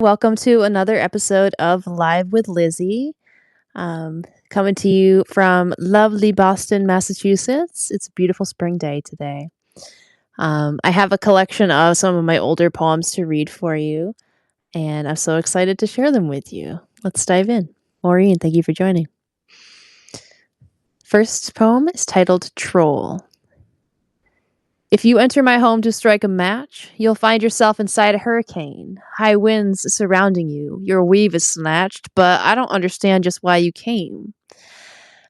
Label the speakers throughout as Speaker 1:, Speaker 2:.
Speaker 1: Welcome to another episode of Live with Lizzy. Coming to you from lovely Boston, Massachusetts. It's a beautiful spring day today. I have a collection of some of my older poems to read for you, and I'm so excited to share them with you. Let's dive in. Maureen, thank you for joining. First poem is titled Troll. If you enter my home to strike a match, you'll find yourself inside a hurricane. High winds surrounding you. Your weave is snatched, but I don't understand just why you came.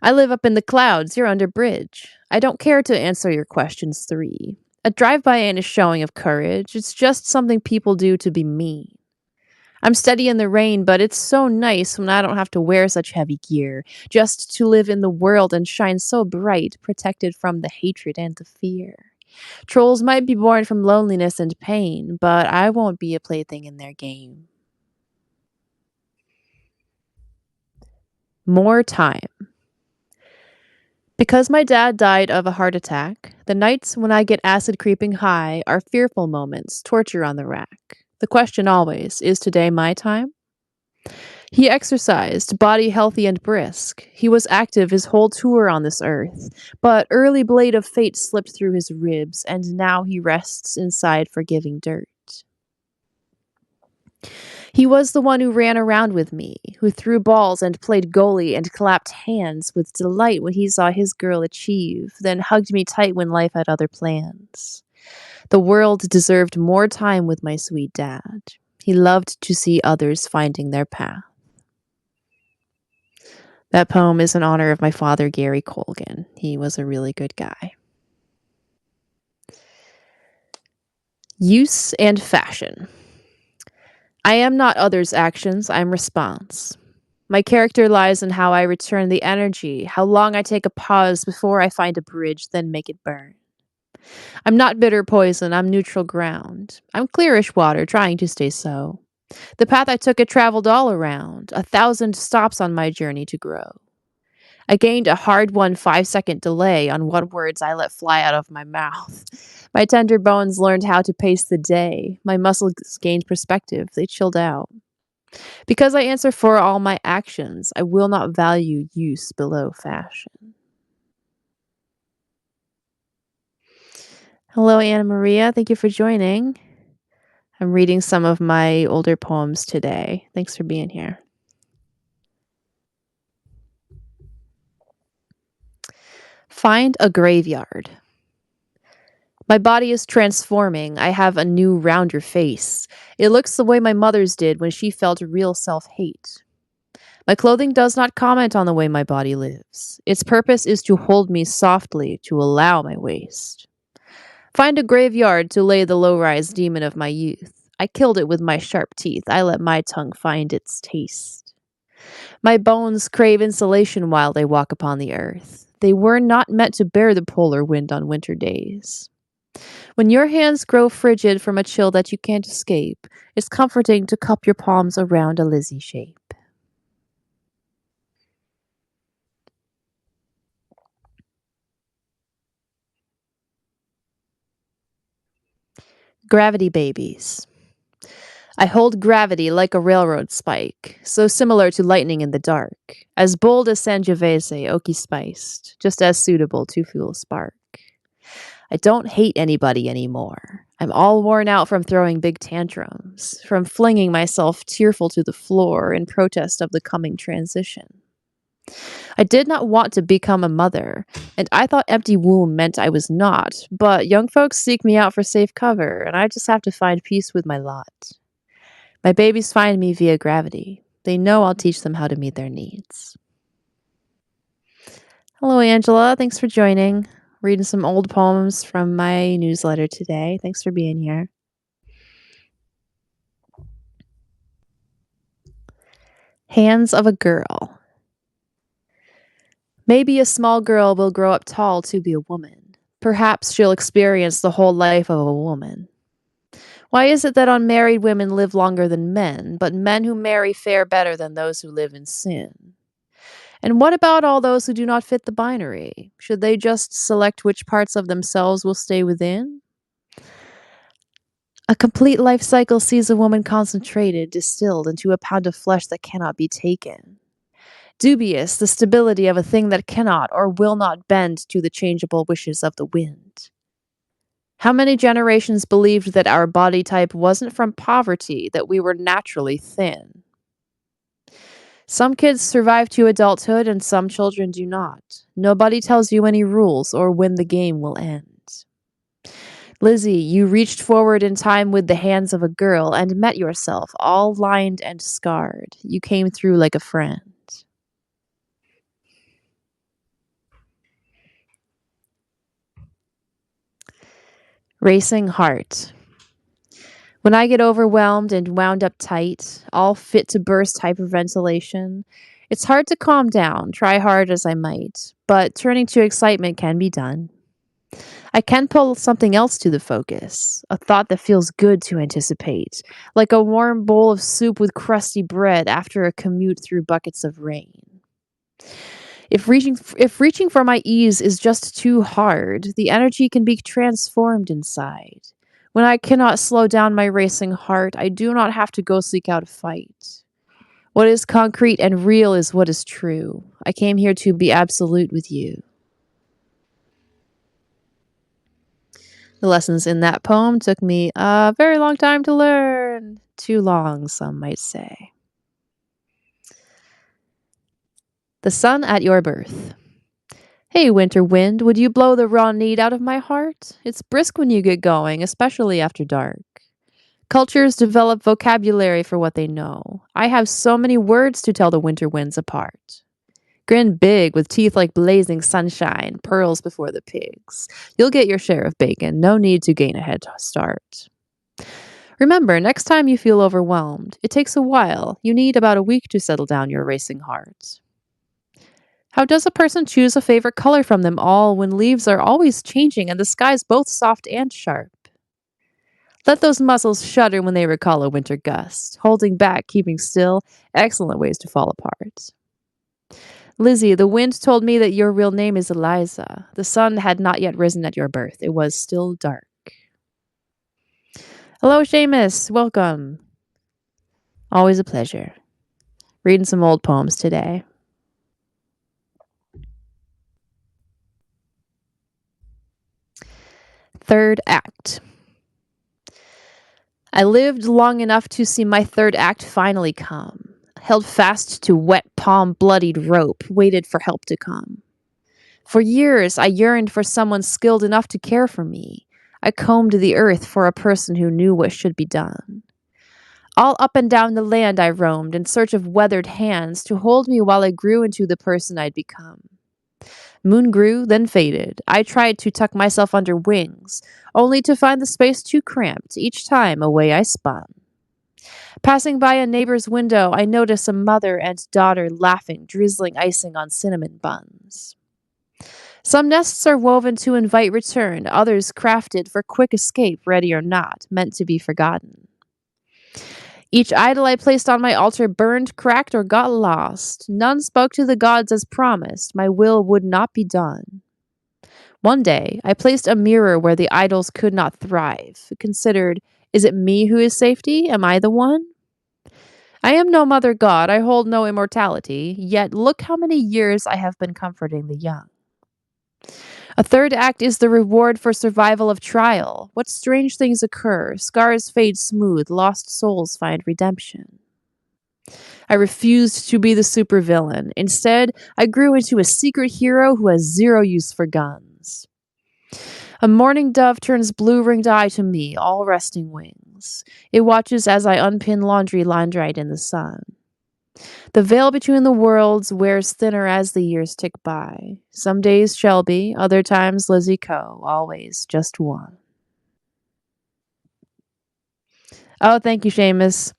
Speaker 1: I live up in the clouds. You're under bridge. I don't care to answer your questions 3. A drive-by ain't a showing of courage. It's just something people do to be mean. I'm steady in the rain, but it's so nice when I don't have to wear such heavy gear, just to live in the world and shine so bright, protected from the hatred and the fear. Trolls might be born from loneliness and pain, but I won't be a plaything in their game. More time. Because my dad died of a heart attack, the nights when I get acid creeping high are fearful moments, torture on the rack. The question always, is today my time? He exercised, body healthy and brisk. He was active his whole tour on this earth, but early blade of fate slipped through his ribs, and now he rests inside forgiving dirt. He was the one who ran around with me, who threw balls and played goalie and clapped hands with delight when he saw his girl achieve, then hugged me tight when life had other plans. The world deserved more time with my sweet dad. He loved to see others finding their path. That poem is in honor of my father, Gary Colgan. He was a really good guy. Use and fashion. I am not others' actions, I'm response. My character lies in how I return the energy, how long I take a pause before I find a bridge, then make it burn. I'm not bitter poison, I'm neutral ground. I'm clearish water, trying to stay so. The path I took, it traveled all around, 1,000 stops on my journey to grow. I gained a hard-won 5-second delay on what words I let fly out of my mouth. My tender bones learned how to pace the day. My muscles gained perspective. They chilled out. Because I answer for all my actions, I will not value use below fashion. Hello, Anna Maria. Thank you for joining. I'm reading some of my older poems today. Thanks for being here. Find a graveyard. My body is transforming. I have a new, rounder face. It looks the way my mother's did when she felt real self-hate. My clothing does not comment on the way my body lives. Its purpose is to hold me softly, to allow my waste. Find a graveyard to lay the low-rise demon of my youth. I killed it with my sharp teeth. I let my tongue find its taste. My bones crave insulation while they walk upon the earth. They were not meant to bear the polar wind on winter days. When your hands grow frigid from a chill that you can't escape, it's comforting to cup your palms around a Lizzy shape. Gravity babies. I hold gravity like a railroad spike, so similar to lightning in the dark, as bold as Sangiovese, oaky spiced, just as suitable to fuel a spark. I don't hate anybody anymore. I'm all worn out from throwing big tantrums, from flinging myself tearful to the floor in protest of the coming transition. I did not want to become a mother, and I thought empty womb meant I was not, but young folks seek me out for safe cover, and I just have to find peace with my lot. My babies find me via gravity. They know I'll teach them how to meet their needs. Hello, Angela. Thanks for joining. Reading some old poems from my newsletter today. Thanks for being here. Hands of a Girl. Maybe a small girl will grow up tall to be a woman. Perhaps she'll experience the whole life of a woman. Why is it that unmarried women live longer than men, but men who marry fare better than those who live in sin? And what about all those who do not fit the binary? Should they just select which parts of themselves will stay within? A complete life cycle sees a woman concentrated, distilled into a pound of flesh that cannot be taken. Dubious, the stability of a thing that cannot or will not bend to the changeable wishes of the wind. How many generations believed that our body type wasn't from poverty, that we were naturally thin? Some kids survive to adulthood and some children do not. Nobody tells you any rules or when the game will end. Lizzy, you reached forward in time with the hands of a girl and met yourself, all lined and scarred. You came through like a friend. Racing heart. When I get overwhelmed and wound up tight, all fit to burst hyperventilation, it's hard to calm down, try hard as I might, but turning to excitement can be done. I can pull something else to the focus, a thought that feels good to anticipate, like a warm bowl of soup with crusty bread after a commute through buckets of rain. If reaching for my ease is just too hard, the energy can be transformed inside. When I cannot slow down my racing heart, I do not have to go seek out a fight. What is concrete and real is what is true. I came here to be absolute with you. The lessons in that poem took me a very long time to learn. Too long, some might say. The sun at your birth. Hey, winter wind, would you blow the raw need out of my heart? It's brisk when you get going, especially after dark. Cultures develop vocabulary for what they know. I have so many words to tell the winter winds apart. Grin big with teeth like blazing sunshine, pearls before the pigs. You'll get your share of bacon, no need to gain a head start. Remember, next time you feel overwhelmed, it takes a while. You need about a week to settle down your racing heart. How does a person choose a favorite color from them all when leaves are always changing and the sky's both soft and sharp? Let those muscles shudder when they recall a winter gust. Holding back, keeping still, excellent ways to fall apart. Lizzy, the wind told me that your real name is Eliza. The sun had not yet risen at your birth. It was still dark. Hello, Seamus. Welcome. Always a pleasure. Reading some old poems today. Third act. I lived long enough to see my third act finally come. Held fast to wet palm bloodied rope, waited for help to come. For years, I yearned for someone skilled enough to care for me. I combed the earth for a person who knew what should be done. All up and down the land I roamed in search of weathered hands to hold me while I grew into the person I'd become. Moon grew, then faded. I tried to tuck myself under wings, only to find the space too cramped each time away I spun. Passing by a neighbor's window, I noticed a mother and daughter laughing, drizzling icing on cinnamon buns. Some nests are woven to invite return, others crafted for quick escape, ready or not, meant to be forgotten. Each idol I placed on my altar burned, cracked, or got lost. None spoke to the gods as promised. My will would not be done. One day, I placed a mirror where the idols could not thrive. Considered, is it me who is safety? Am I the one? I am no mother god. I hold no immortality. Yet look how many years I have been comforting the young. A third act is the reward for survival of trial. What strange things occur. Scars fade smooth. Lost souls find redemption. I refused to be the supervillain. Instead, I grew into a secret hero who has zero use for guns. A mourning dove turns blue-ringed eye to me, all resting wings. It watches as I unpin laundry lined right in the sun. The veil between the worlds wears thinner as the years tick by. Some days Shelby, other times Lizzy Co., always just one. Oh, thank you, Seamus.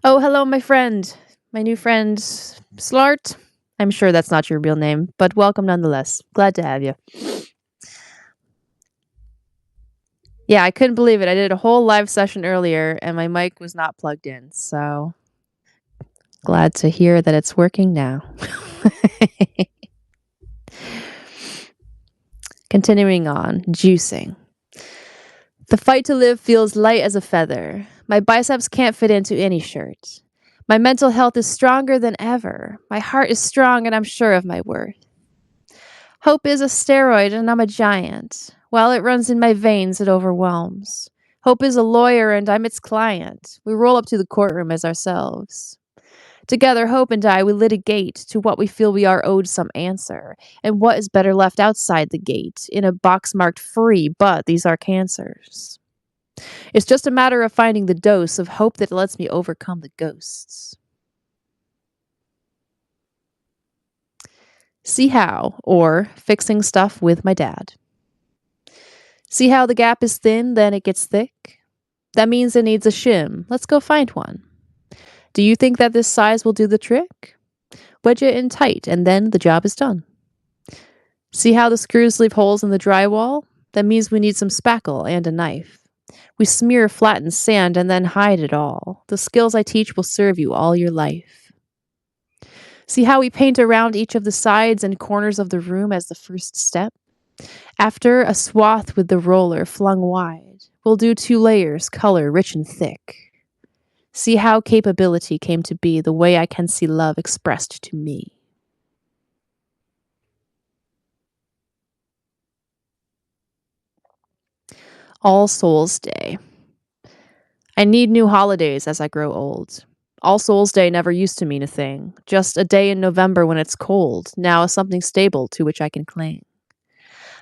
Speaker 1: Oh, hello, my friend. My new friend, Slart. I'm sure that's not your real name, but welcome nonetheless. Glad to have you. Yeah, I couldn't believe it. I did a whole live session earlier and my mic was not plugged in, so glad to hear that it's working now. Continuing on, juicing. The fight to live feels light as a feather. My biceps can't fit into any shirt. My mental health is stronger than ever. My heart is strong and I'm sure of my worth. Hope is a steroid and I'm a giant. While it runs in my veins, it overwhelms. Hope is a lawyer and I'm its client. We roll up to the courtroom as ourselves. Together, Hope and I, we litigate to what we feel we are owed some answer, and what is better left outside the gate, in a box marked free, but these are cancers. It's just a matter of finding the dose of hope that lets me overcome the ghosts. See how, or fixing stuff with my dad. See how the gap is thin, then it gets thick? That means it needs a shim. Let's go find one. Do you think that this size will do the trick? Wedge it in tight, and then the job is done. See how the screws leave holes in the drywall? That means we need some spackle and a knife. We smear flattened sand and then hide it all. The skills I teach will serve you all your life. See how we paint around each of the sides and corners of the room as the first step? After, a swath with the roller flung wide. We'll do 2 layers, color rich and thick. See how capability came to be the way I can see love expressed to me. All Souls Day. I need new holidays as I grow old. All Souls Day never used to mean a thing, just a day in November when it's cold, now something stable to which I can cling.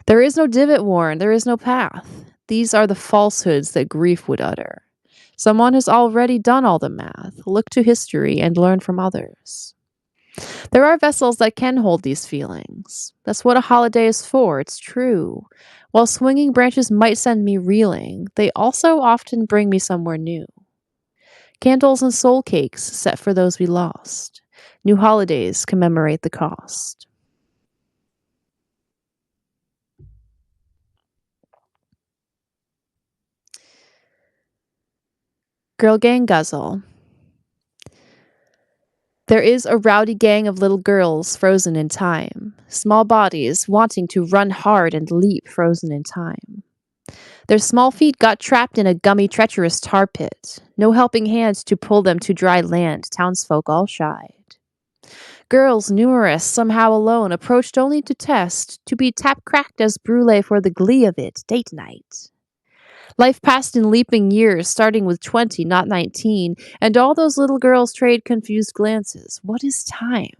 Speaker 1: There is no divot worn, there is no path. These are the falsehoods that grief would utter. Someone has already done all the math. Look to history and learn from others. There are vessels that can hold these feelings. That's what a holiday is for, it's true. While swinging branches might send me reeling, they also often bring me somewhere new. Candles and soul cakes set for those we lost. New holidays commemorate the cost. Girl Gang Ghazal. There is a rowdy gang of little girls frozen in time, small bodies wanting to run hard and leap frozen in time. Their small feet got trapped in a gummy, treacherous tar pit. No helping hands to pull them to dry land, townsfolk all shied. Girls, numerous, somehow alone, approached only to test, to be tap-cracked as brulee for the glee of it, date night. Life passed in leaping years, starting with 20, not 19, and all those little girls trade confused glances. What is time?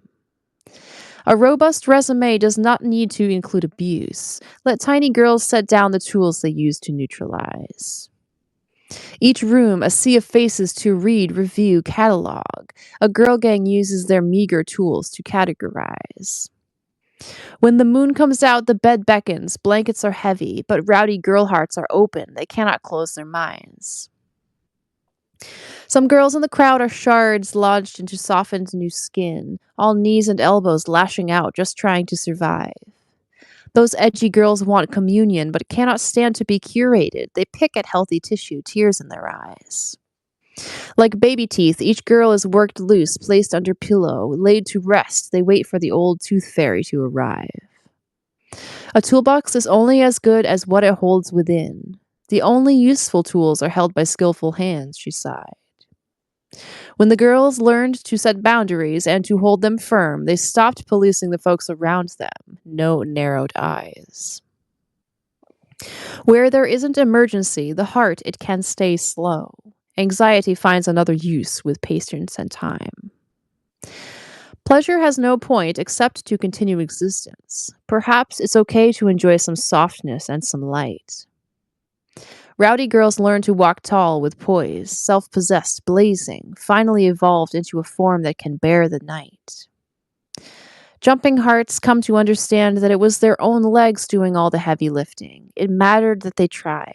Speaker 1: A robust resume does not need to include abuse. Let tiny girls set down the tools they use to neutralize. Each room, a sea of faces to read, review, catalog. A girl gang uses their meager tools to categorize. When the moon comes out, the bed beckons, blankets are heavy, but rowdy girl hearts are open, they cannot close their minds. Some girls in the crowd are shards lodged into softened new skin, all knees and elbows lashing out, just trying to survive. Those edgy girls want communion, but cannot stand to be curated. They pick at healthy tissue, tears in their eyes. Like baby teeth, each girl is worked loose, placed under pillow, laid to rest. They wait for the old tooth fairy to arrive. A toolbox is only as good as what it holds within. The only useful tools are held by skillful hands, she sighed. When the girls learned to set boundaries and to hold them firm, they stopped policing the folks around them. No narrowed eyes. Where there isn't emergency, the heart, it can stay slow. Anxiety finds another use with patience and time. Pleasure has no point except to continue existence. Perhaps it's okay to enjoy some softness and some light. Rowdy girls learn to walk tall with poise, self-possessed, blazing, finally evolved into a form that can bear the night. Jumping hearts come to understand that it was their own legs doing all the heavy lifting. It mattered that they tried.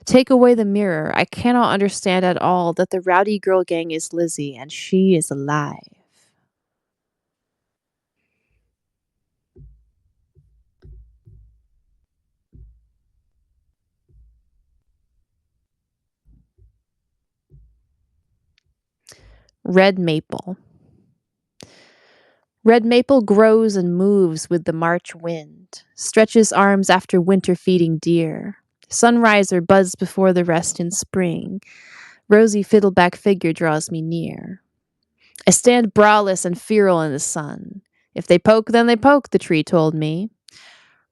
Speaker 1: Take away the mirror, I cannot understand at all that the rowdy girl gang is Lizzy and she is alive. Red maple. Red maple grows and moves with the March wind, stretches arms after winter feeding deer, Sunriser buzzed before the rest in spring. Rosy fiddleback figure draws me near. I stand browless and feral in the sun. If they poke, then they poke, the tree told me.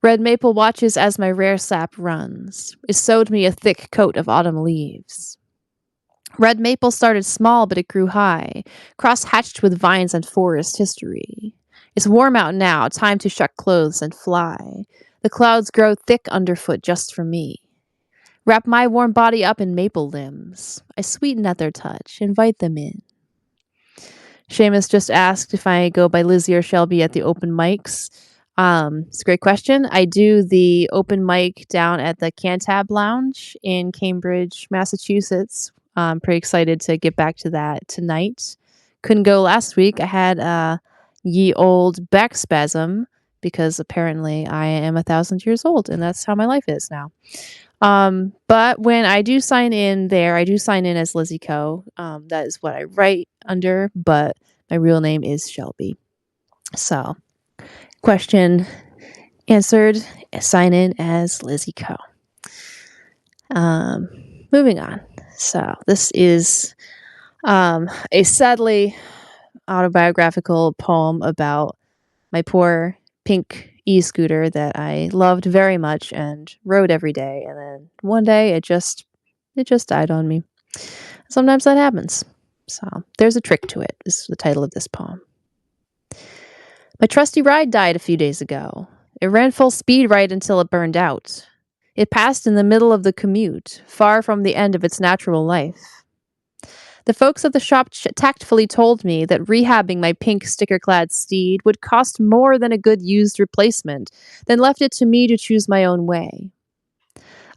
Speaker 1: Red maple watches as my rare sap runs. It sewed me a thick coat of autumn leaves. Red maple started small, but it grew high, cross-hatched with vines and forest history. It's warm out now, time to shuck clothes and fly. The clouds grow thick underfoot just for me. Wrap my warm body up in maple limbs. I sweeten at their touch, invite them in. Seamus just asked if I go by Lizzy or Shelby at the open mics. It's a great question. I do the open mic down at the Cantab Lounge in Cambridge, Massachusetts. I'm pretty excited to get back to that tonight. Couldn't go last week. I had a ye old back spasm because apparently I am 1,000 years old, and that's how my life is now. But when I do sign in there, I do sign in as Lizzy Co. That is what I write under, but my real name is Shelby. So, question answered. Sign in as Lizzy Co. Moving on. So this is a sadly autobiographical poem about my poor pink e-scooter that I loved very much and rode every day, and then one day it just died on me. Sometimes that happens. So there's a trick to it. This is the title of this poem. My trusty ride died a few days ago. It ran full speed right until it burned out. It passed in the middle of the commute, far from the end of its natural life. The folks at the shop tactfully told me that rehabbing my pink sticker-clad steed would cost more than a good used replacement, then left it to me to choose my own way.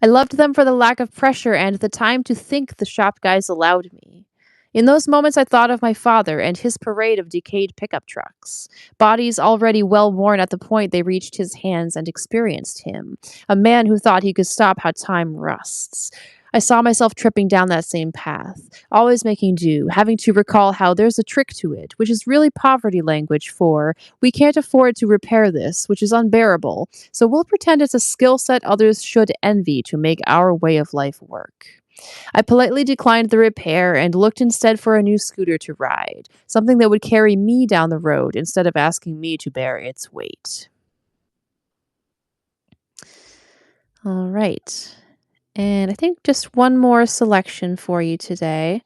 Speaker 1: I loved them for the lack of pressure and the time to think the shop guys allowed me. In those moments, I thought of my father and his parade of decayed pickup trucks, bodies already well worn at the point they reached his hands and experienced him, a man who thought he could stop how time rusts. I saw myself tripping down that same path, always making do, having to recall how there's a trick to it, which is really poverty language for, we can't afford to repair this, which is unbearable, so we'll pretend it's a skill set others should envy to make our way of life work. I politely declined the repair and looked instead for a new scooter to ride, something that would carry me down the road instead of asking me to bear its weight. All right. And I think just one more selection for you today.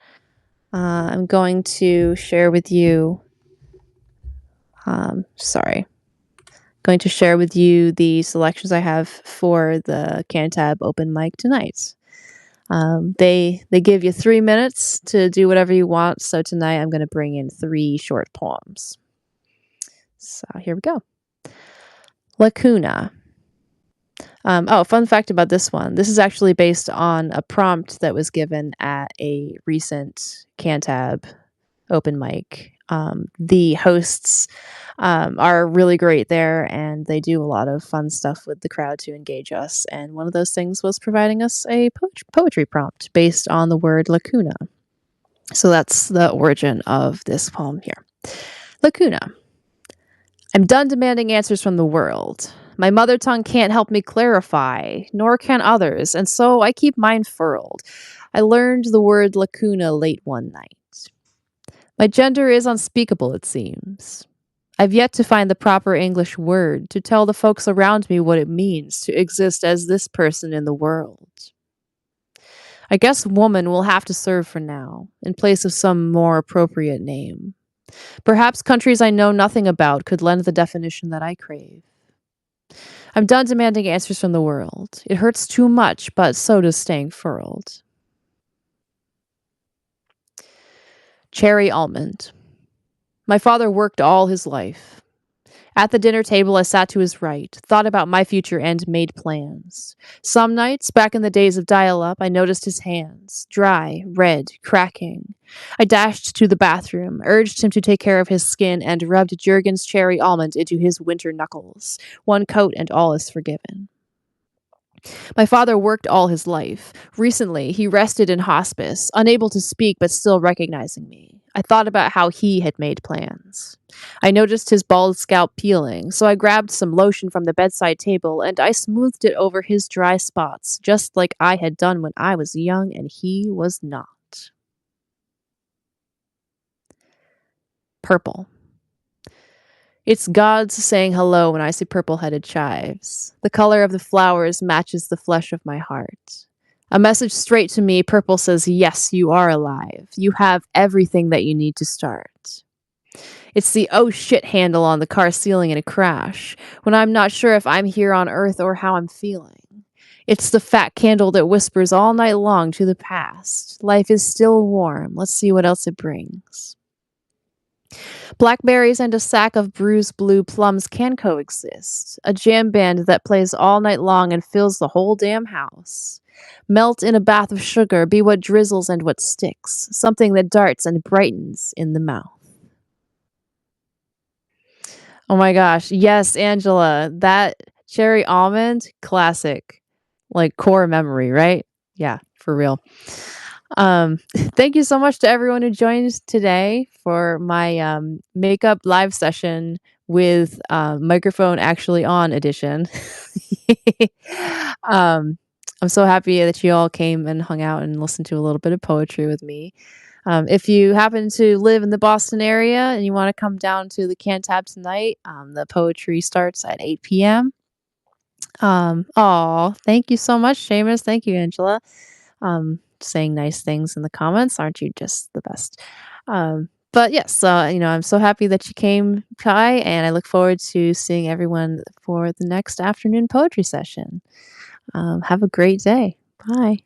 Speaker 1: I'm going to share with you, going to share with you the selections I have for the Cantab open mic tonight. They give you 3 minutes to do whatever you want, so tonight I'm going to bring in 3 short poems. So here we go. Lacuna. Fun fact about this one. This is actually based on a prompt that was given at a recent Cantab open mic. The hosts are really great there, and they do a lot of fun stuff with the crowd to engage us. And one of those things was providing us a poetry prompt based on the word lacuna. So that's the origin of this poem here. Lacuna. I'm done demanding answers from the world. My mother tongue can't help me clarify, nor can others, and so I keep mine furled. I learned the word lacuna late one night. My gender is unspeakable, it seems. I've yet to find the proper English word to tell the folks around me what it means to exist as this person in the world. I guess woman will have to serve for now, in place of some more appropriate name. Perhaps countries I know nothing about could lend the definition that I crave. I'm done demanding answers from the world. It hurts too much, but so does staying furled. Cherry Almond. My father worked all his life. At the dinner table, I sat to his right, thought about my future and made plans. Some nights, back in the days of dial-up, I noticed his hands, dry, red, cracking. I dashed to the bathroom, urged him to take care of his skin, and rubbed Jurgen's cherry almond into his winter knuckles. One coat and all is forgiven. My father worked all his life. Recently, he rested in hospice, unable to speak but still recognizing me. I thought about how he had made plans. I noticed his bald scalp peeling, so I grabbed some lotion from the bedside table and I smoothed it over his dry spots, just like I had done when I was young and he was not. Purple. It's gods saying hello when I see purple-headed chives. The color of the flowers matches the flesh of my heart. A message straight to me, purple says, yes, you are alive. You have everything that you need to start. It's the oh shit handle on the car ceiling in a crash, when I'm not sure if I'm here on Earth or how I'm feeling. It's the fat candle that whispers all night long to the past. Life is still warm. Let's see what else it brings. Blackberries and a sack of bruised blue plums can coexist. A jam band that plays all night long and fills the whole damn house. Melt in a bath of sugar, be what drizzles and what sticks. Something that darts and brightens in the mouth. Oh my gosh. Yes, Angela. That cherry almond, classic. Like core memory, right? Yeah, for real. Thank you so much to everyone who joined today for my makeup live session with microphone actually on edition. um, I'm so happy that you all came and hung out and listened to a little bit of poetry with me. If you happen to live in the Boston area and you want to come down to the Cantab tonight, the poetry starts at 8 p.m. Thank you so much, Seamus. Thank you, Angela. Saying nice things in the comments. Aren't you just the best? But yes, I'm so happy that you came, Kai, and I look forward to seeing everyone for the next afternoon poetry session. Have a great day. Bye.